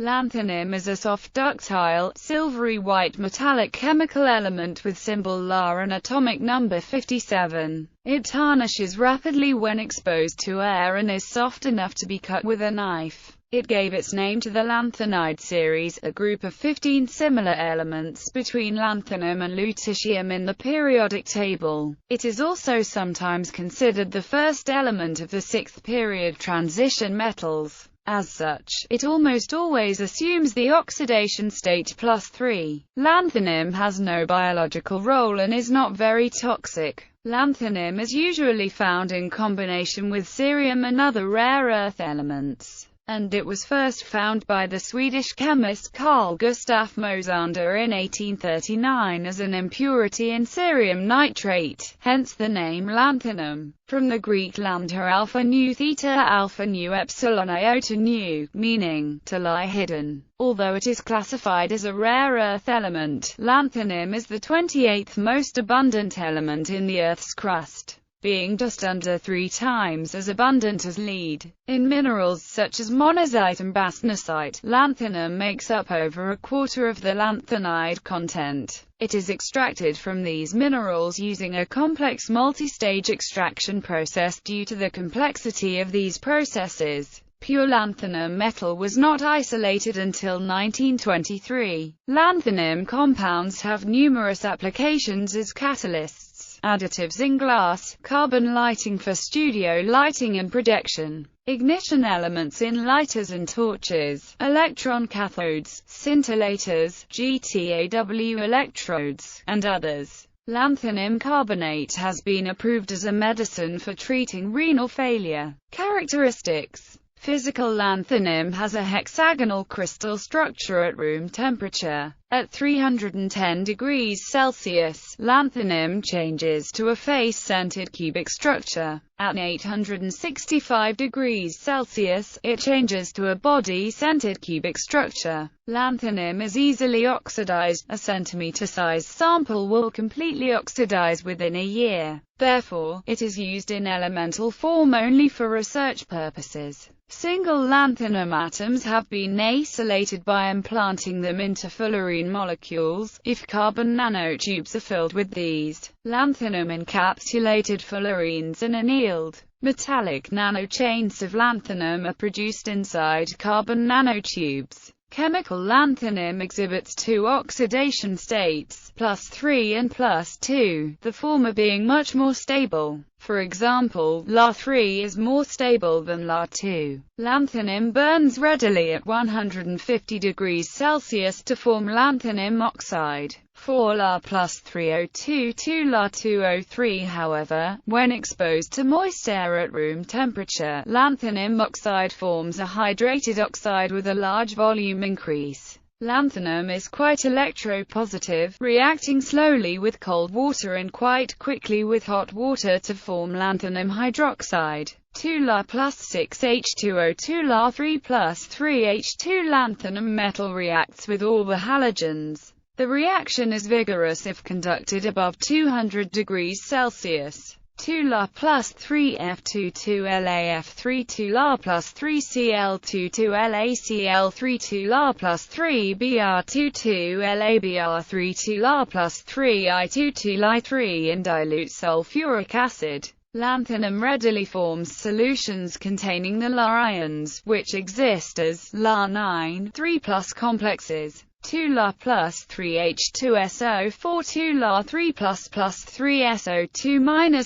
Lanthanum is a soft ductile, silvery-white metallic chemical element with symbol La and atomic number 57. It tarnishes rapidly when exposed to air and is soft enough to be cut with a knife. It gave its name to the lanthanide series, a group of 15 similar elements between lanthanum and lutetium in the periodic table. It is also sometimes considered the first element of the sixth period transition metals. As such, it almost always assumes the oxidation state +3. Lanthanum has no biological role and is not very toxic. Lanthanum is usually found in combination with cerium and other rare earth elements, and it was first found by the Swedish chemist Carl Gustaf Mosander in 1839 as an impurity in cerium nitrate, hence the name lanthanum. From the Greek lambda alpha nu theta alpha nu epsilon iota nu, meaning to lie hidden. Although it is classified as a rare earth element, lanthanum is the 28th most abundant element in the Earth's crust, being just under 3 times as abundant as lead. In minerals such as monazite and bastnasite, lanthanum makes up over a quarter of the lanthanide content. It is extracted from these minerals using a complex multi-stage extraction process. Due to the complexity of these processes, pure lanthanum metal was not isolated until 1923. Lanthanum compounds have numerous applications as catalysts, additives in glass, carbon lighting for studio lighting and projection, ignition elements in lighters and torches, electron cathodes, scintillators, GTAW electrodes, and others. Lanthanum carbonate has been approved as a medicine for treating renal failure. Characteristics: physical lanthanum has a hexagonal crystal structure at room temperature. At 310 degrees Celsius, lanthanum changes to a face-centered cubic structure. At 865 degrees Celsius, it changes to a body-centered cubic structure. Lanthanum is easily oxidized. A centimeter-sized sample will completely oxidize within a year. Therefore, it is used in elemental form only for research purposes. Single lanthanum atoms have been isolated by implanting them into fullerene molecules. If carbon nanotubes are filled with these lanthanum-encapsulated fullerenes and annealed, metallic nanochains of lanthanum are produced inside carbon nanotubes. Chemical lanthanum exhibits two oxidation states, +3 and +2, the former being much more stable. For example, La3 is more stable than La2. Lanthanum burns readily at 150 degrees Celsius to form lanthanum oxide. 4 La +3O2 to La 2O3. However, when exposed to moist air at room temperature, lanthanum oxide forms a hydrated oxide with a large volume increase. Lanthanum is quite electropositive, reacting slowly with cold water and quite quickly with hot water to form lanthanum hydroxide. 2 La +6 H2O2 La 3 +3 H2. Lanthanum metal reacts with all the halogens. The reaction is vigorous if conducted above 200 degrees Celsius. 2 La +3 F2 2 LaF3 2 La +3 Cl2 2 LaCl3 2 La +3 Br2 2 LaBr3 2 La +3 I2 2 Li3 in dilute sulfuric acid. Lanthanum readily forms solutions containing the La ions, which exist as La9 3+ complexes. 2 La +3 H2SO4 2 La 3 +3 SO2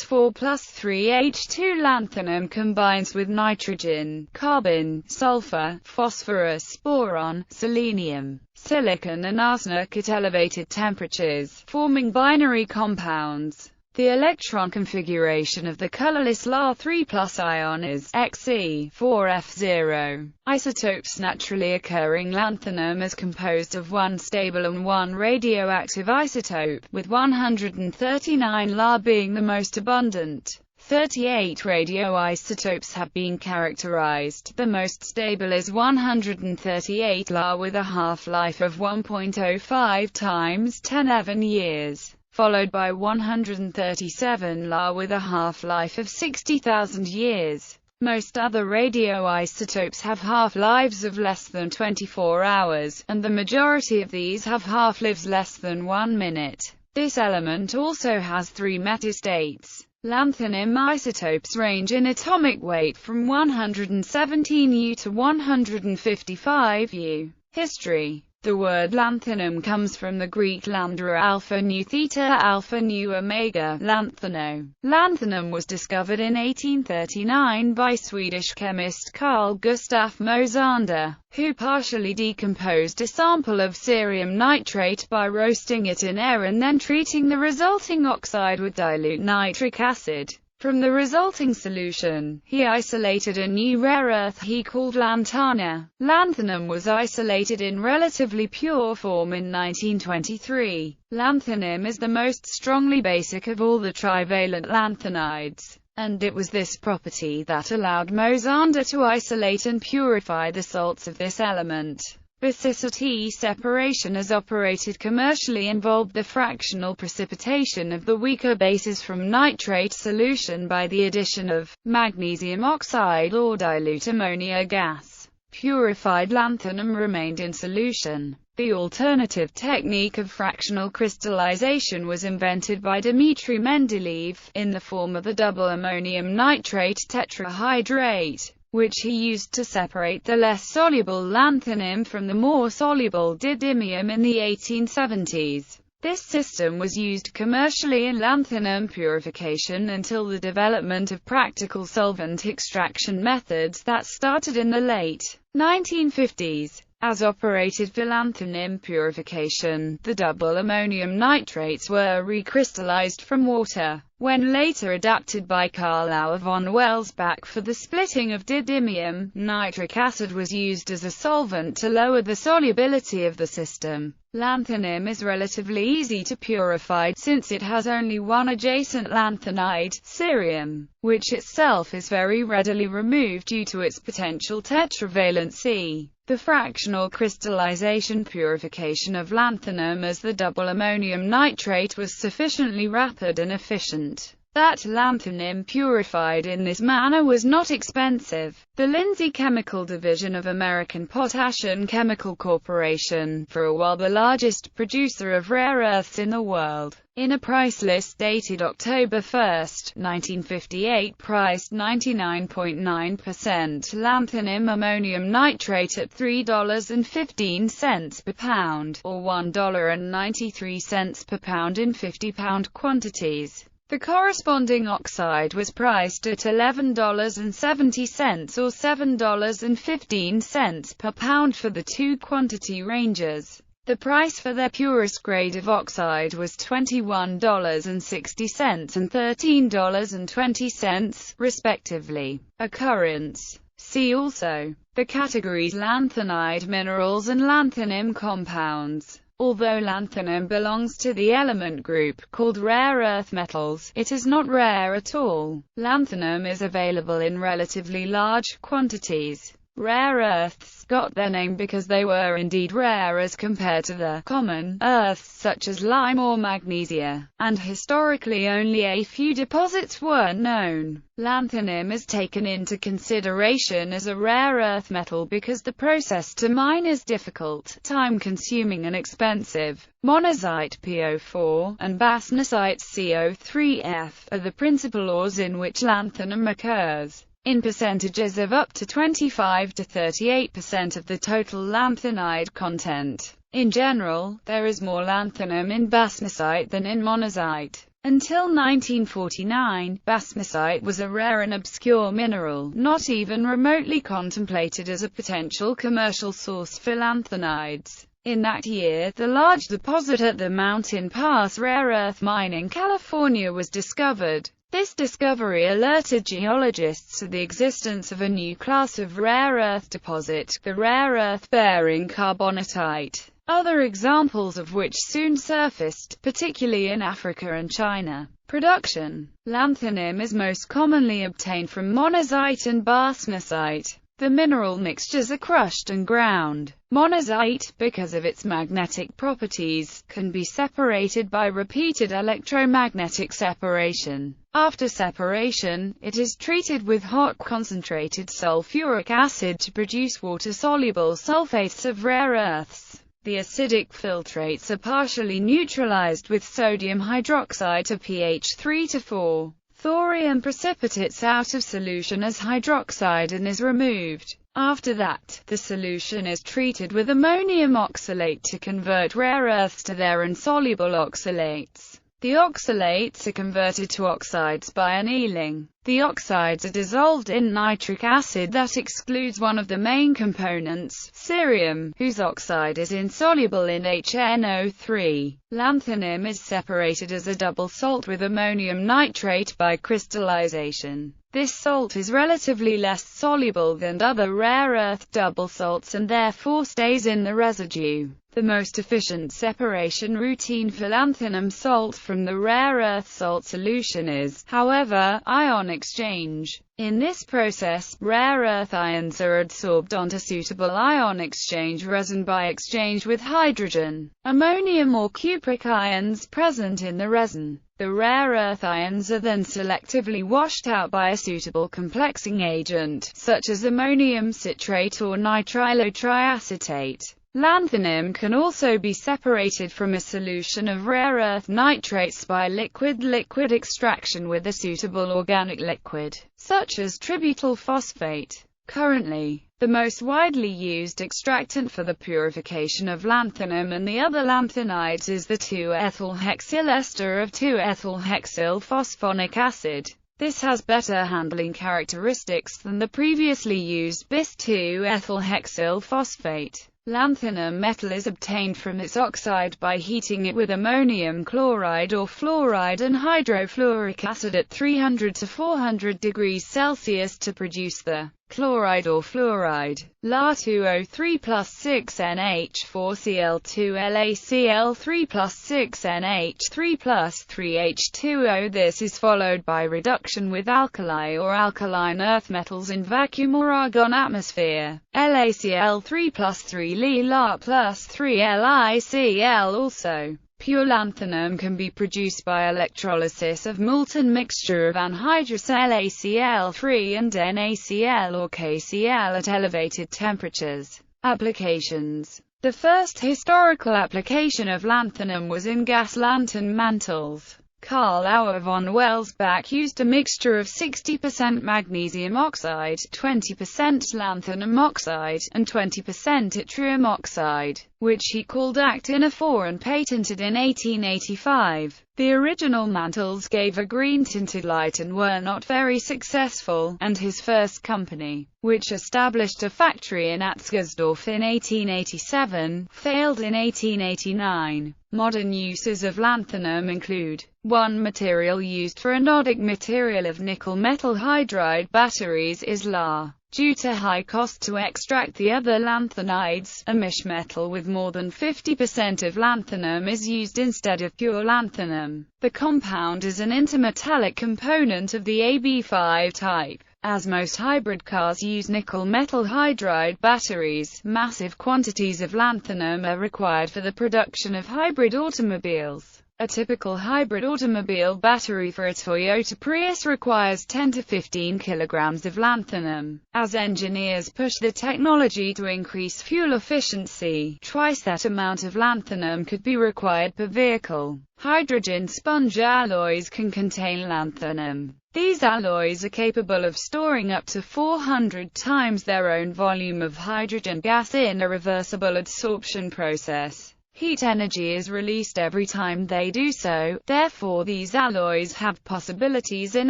4 +3 H2. Lanthanum combines with nitrogen, carbon, sulfur, phosphorus, boron, selenium, silicon and arsenic at elevated temperatures, forming binary compounds. The electron configuration of the colorless La3+ ion is Xe4F0. Isotopes. Naturally occurring lanthanum is composed of one stable and one radioactive isotope, with 139 La being the most abundant. 38 radioisotopes have been characterized. The most stable is 138 La with a half-life of 1.05 times 10^11 years. Followed by 137 La with a half-life of 60,000 years. Most other radioisotopes have half-lives of less than 24 hours, and the majority of these have half-lives less than 1 minute. This element also has 3 metastates. Lanthanum isotopes range in atomic weight from 117 U to 155 U. History. The word lanthanum comes from the Greek lambda alpha nu theta alpha nu omega, lanthano. Lanthanum was discovered in 1839 by Swedish chemist Carl Gustaf Mosander, who partially decomposed a sample of cerium nitrate by roasting it in air and then treating the resulting oxide with dilute nitric acid. From the resulting solution, he isolated a new rare earth he called lantana. Lanthanum was isolated in relatively pure form in 1923. Lanthanum is the most strongly basic of all the trivalent lanthanides, and it was this property that allowed Mosander to isolate and purify the salts of this element. Basicity separation as operated commercially involved the fractional precipitation of the weaker bases from nitrate solution by the addition of magnesium oxide or dilute ammonia gas. Purified lanthanum remained in solution. The alternative technique of fractional crystallization was invented by Dmitry Mendeleev, in the form of the double ammonium nitrate tetrahydrate, which he used to separate the less soluble lanthanum from the more soluble didymium in the 1870s. This system was used commercially in lanthanum purification until the development of practical solvent extraction methods that started in the late 1950s. As operated for lanthanum purification, the double ammonium nitrates were recrystallized from water. When later adapted by Carl von Welsbach for the splitting of didymium, nitric acid was used as a solvent to lower the solubility of the system. Lanthanum is relatively easy to purify, since it has only one adjacent lanthanide, cerium, which itself is very readily removed due to its potential tetravalency. The fractional crystallization purification of lanthanum as the double ammonium nitrate was sufficiently rapid and efficient that lanthanum purified in this manner was not expensive. The Lindsay Chemical Division of American Potash and Chemical Corporation, for a while the largest producer of rare earths in the world, in a price list dated October 1, 1958, priced 99.9% lanthanum ammonium nitrate at $3.15 per pound, or $1.93 per pound in 50-pound quantities. The corresponding oxide was priced at $11.70 or $7.15 per pound for the two quantity ranges. The price for their purest grade of oxide was $21.60 and $13.20, respectively. Occurrence. See also the categories lanthanide minerals and lanthanum compounds. Although lanthanum belongs to the element group called rare earth metals, it is not rare at all. Lanthanum is available in relatively large quantities. Rare earths got their name because they were indeed rare as compared to the common earths such as lime or magnesia, and historically only a few deposits were known. Lanthanum is taken into consideration as a rare earth metal because the process to mine is difficult, time-consuming and expensive. Monazite (PO4) and bastnasite (CO3F) are the principal ores in which lanthanum occurs, in percentages of up to 25 to 38% of the total lanthanide content. In general, there is more lanthanum in bastnasite than in monazite. Until 1949, bastnasite was a rare and obscure mineral, not even remotely contemplated as a potential commercial source for lanthanides. In that year, the large deposit at the Mountain Pass rare earth mine in California was discovered. This discovery alerted geologists to the existence of a new class of rare earth deposit, the rare earth-bearing carbonatite, other examples of which soon surfaced, particularly in Africa and China. Production. Lanthanum is most commonly obtained from monazite and bastnasite. The mineral mixtures are crushed and ground. Monazite, because of its magnetic properties, can be separated by repeated electromagnetic separation. After separation, it is treated with hot concentrated sulfuric acid to produce water-soluble sulfates of rare earths. The acidic filtrates are partially neutralized with sodium hydroxide to pH 3 to 4. Thorium precipitates out of solution as hydroxide and is removed. After that, the solution is treated with ammonium oxalate to convert rare earths to their insoluble oxalates. The oxalates are converted to oxides by annealing. The oxides are dissolved in nitric acid that excludes one of the main components, cerium, whose oxide is insoluble in HNO3. Lanthanum is separated as a double salt with ammonium nitrate by crystallization. This salt is relatively less soluble than other rare earth double salts and therefore stays in the residue. The most efficient separation routine for lanthanum salt from the rare earth salt solution is, however, ion exchange. In this process, rare earth ions are adsorbed onto suitable ion exchange resin by exchange with hydrogen, ammonium or cupric ions present in the resin. The rare earth ions are then selectively washed out by a suitable complexing agent, such as ammonium citrate or nitrilotriacetate. Lanthanum can also be separated from a solution of rare earth nitrates by liquid-liquid extraction with a suitable organic liquid, such as tributyl phosphate. Currently, the most widely used extractant for the purification of lanthanum and the other lanthanides is the 2-ethylhexyl ester of 2-ethylhexyl phosphonic acid. This has better handling characteristics than the previously used bis 2-ethylhexyl phosphate. Lanthanum metal is obtained from its oxide by heating it with ammonium chloride or fluoride and hydrofluoric acid at 300 to 400 degrees Celsius to produce the chloride or fluoride. La2O3 plus 6NH4Cl2 LaCl3 plus 6NH3 plus 3H2O. This is followed by reduction with alkali or alkaline earth metals in vacuum or argon atmosphere. LaCl3 plus 3 La plus 3 LiCl. Also, pure lanthanum can be produced by electrolysis of molten mixture of anhydrous LaCl3 and NaCl or KCl at elevated temperatures. Applications. The first historical application of lanthanum was in gas lantern mantles. Carl Auer von Welsbach used a mixture of 60% magnesium oxide, 20% lanthanum oxide, and 20% yttrium oxide, which he called Actin-4 and patented in 1885. The original mantles gave a green-tinted light and were not very successful, and his first company, which established a factory in Atzgersdorf in 1887, failed in 1889. Modern uses of lanthanum include: 1. Material used for anodic material of nickel metal hydride batteries is La. Due to high cost to extract the other lanthanides, a mish metal with more than 50% of lanthanum is used instead of pure lanthanum. The compound is an intermetallic component of the AB5 type. As most hybrid cars use nickel metal hydride batteries, massive quantities of lanthanum are required for the production of hybrid automobiles. A typical hybrid automobile battery for a Toyota Prius requires 10 to 15 kilograms of lanthanum. As engineers push the technology to increase fuel efficiency, twice that amount of lanthanum could be required per vehicle. Hydrogen sponge alloys can contain lanthanum. These alloys are capable of storing up to 400 times their own volume of hydrogen gas in a reversible adsorption process. Heat energy is released every time they do so, therefore these alloys have possibilities in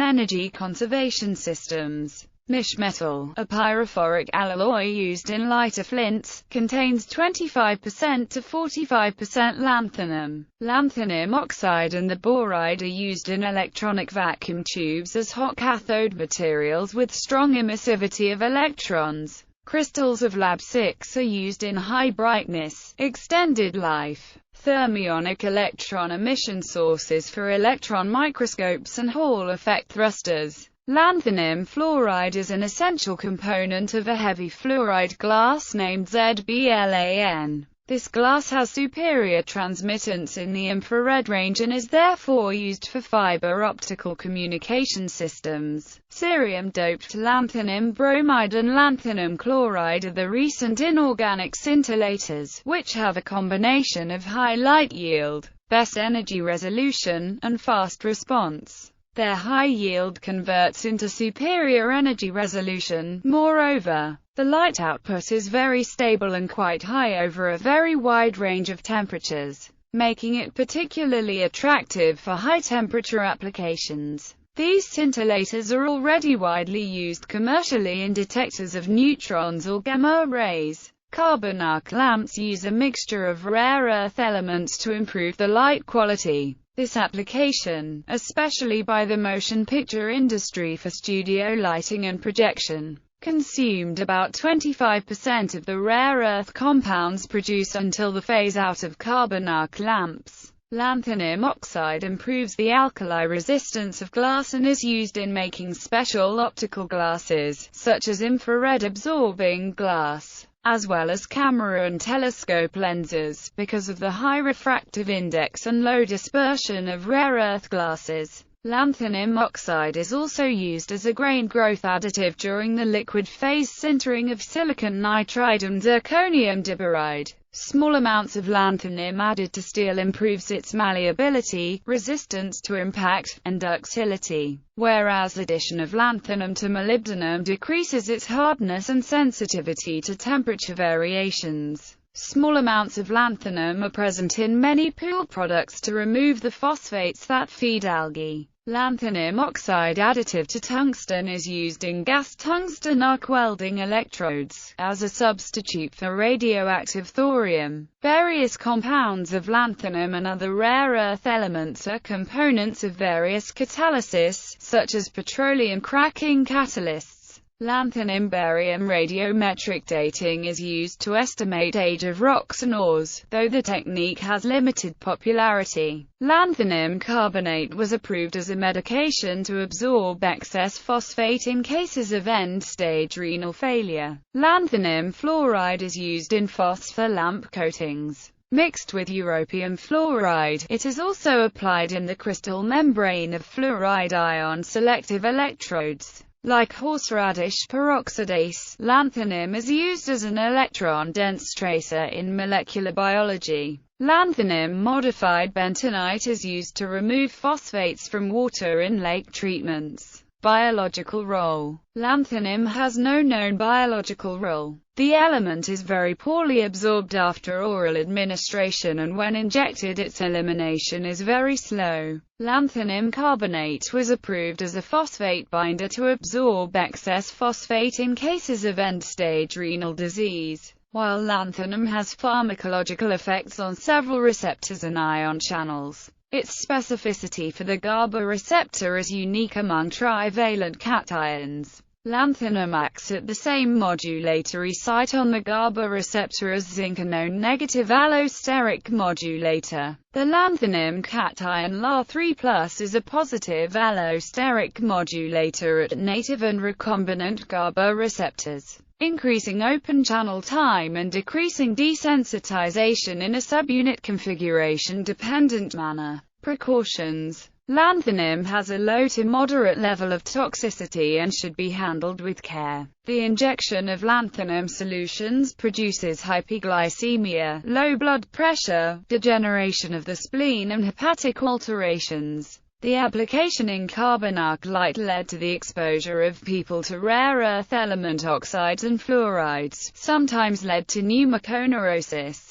energy conservation systems. Mish metal, a pyrophoric alloy used in lighter flints, contains 25% to 45% lanthanum. Lanthanum oxide and the boride are used in electronic vacuum tubes as hot cathode materials with strong emissivity of electrons. Crystals of Lab6 are used in high-brightness, extended-life, thermionic electron emission sources for electron microscopes and Hall effect thrusters. Lanthanum fluoride is an essential component of a heavy fluoride glass named ZbLAN. This glass has superior transmittance in the infrared range and is therefore used for fiber optical communication systems. Cerium-doped lanthanum bromide and lanthanum chloride are the recent inorganic scintillators, which have a combination of high light yield, best energy resolution, and fast response. Their high yield converts into superior energy resolution. Moreover, the light output is very stable and quite high over a very wide range of temperatures, making it particularly attractive for high-temperature applications. These scintillators are already widely used commercially in detectors of neutrons or gamma rays. Carbon arc lamps use a mixture of rare earth elements to improve the light quality. This application, especially by the motion picture industry for studio lighting and projection, consumed about 25% of the rare earth compounds produced until the phase-out of carbon arc lamps. Lanthanum oxide improves the alkali resistance of glass and is used in making special optical glasses, such as infrared-absorbing glass, as well as camera and telescope lenses, because of the high refractive index and low dispersion of rare earth glasses. Lanthanum oxide is also used as a grain growth additive during the liquid phase sintering of silicon nitride and zirconium diboride. Small amounts of lanthanum added to steel improves its malleability, resistance to impact, and ductility, whereas addition of lanthanum to molybdenum decreases its hardness and sensitivity to temperature variations. Small amounts of lanthanum are present in many pool products to remove the phosphates that feed algae. Lanthanum oxide additive to tungsten is used in gas tungsten arc welding electrodes, as a substitute for radioactive thorium. Various compounds of lanthanum and other rare earth elements are components of various catalysis, such as petroleum cracking catalysts. Lanthanum barium radiometric dating is used to estimate age of rocks and ores, though the technique has limited popularity. Lanthanum carbonate was approved as a medication to absorb excess phosphate in cases of end-stage renal failure. Lanthanum fluoride is used in phosphor lamp coatings. Mixed with europium fluoride, it is also applied in the crystal membrane of fluoride ion selective electrodes. Like horseradish peroxidase, lanthanum is used as an electron-dense tracer in molecular biology. Lanthanum-modified bentonite is used to remove phosphates from water in lake treatments. Biological role. Lanthanum has no known biological role. The element is very poorly absorbed after oral administration, and when injected its elimination is very slow. Lanthanum carbonate was approved as a phosphate binder to absorb excess phosphate in cases of end-stage renal disease. While lanthanum has pharmacological effects on several receptors and ion channels, its specificity for the GABA receptor is unique among trivalent cations. Lanthanum acts at the same modulatory site on the GABA receptor as zinc, a known negative allosteric modulator. The lanthanum cation La3+ is a positive allosteric modulator at native and recombinant GABA receptors, increasing open channel time and decreasing desensitization in a subunit configuration-dependent manner. Precautions. Lanthanum has a low to moderate level of toxicity and should be handled with care. The injection of lanthanum solutions produces hypoglycemia, low blood pressure, degeneration of the spleen and hepatic alterations. The application in carbon arc light led to the exposure of people to rare earth element oxides and fluorides, sometimes led to pneumoconeurosis.